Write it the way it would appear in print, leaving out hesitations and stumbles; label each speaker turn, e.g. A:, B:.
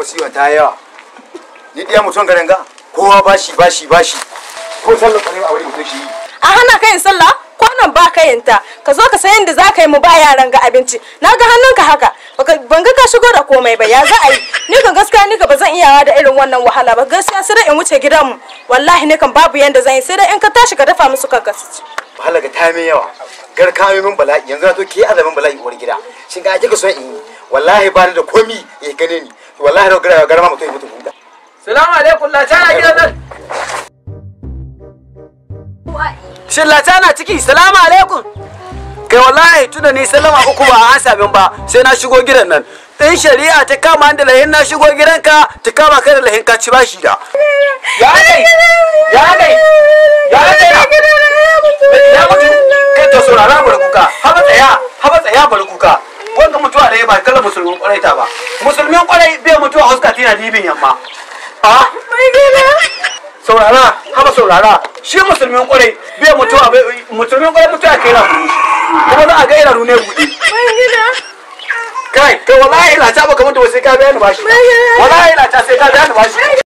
A: musiwan ta yawa. Ni diya mutum garin ga kowa bashi. Ko sallar kwarai a wani mutum shi.
B: A hana ka yin sallah ko nan ba ka yin ta. Ka zo ka san yadda za ka yi mu ba yaran ga abinci. Na ga hannunka haka. Ban ga ka shigo da komai ba. Ya za a yi? Ni kan gaskiya ni ka ba zan iyawa da irin wannan wahala ba. Gaskiya sai dai in wuce gidanmu. Wallahi ni kan babu yanda zan yi sai dai in ka tashi ka dafa musu kanka su ci.
A: Wahala ga ta mai yawa. Garka min bala'i yanzu na to ke azamin bala'i uwar gida. Shin ga kika so in yi? Wallahi ba ni da komi ya gane ni. Wallahi da garma mutum ya mutu huda.
C: Salamu alaikum latana gidan nan. Shin latana ciki salamu alaikum. Kai wallahi tunda ni sallama uku ba an sami ba sai na shigo gidan nan. In shari'a ta kama da lahin na shigo gidanka ta kama kai da lahin ka ci bashi da. Ya kai. Ya mutu. Kai to saurara bar kuka. Haba tsaya bar kuka. Wanda mutuwa da ya ba kallon musulmin kwarai ta ba. Musulmin kwarai bai mutuwa huska tina dibin yamma. A? Saurara. Shi musulmin kwarai bai mutuwa musulmin kwarai mutuwa kai rafu. Kuma za a ga idanu ne buɗe. Kai wallahi ina ta baka mutuwa sai ka biya ni bashi. Wallahi ina ta sai ka biya ni bashi.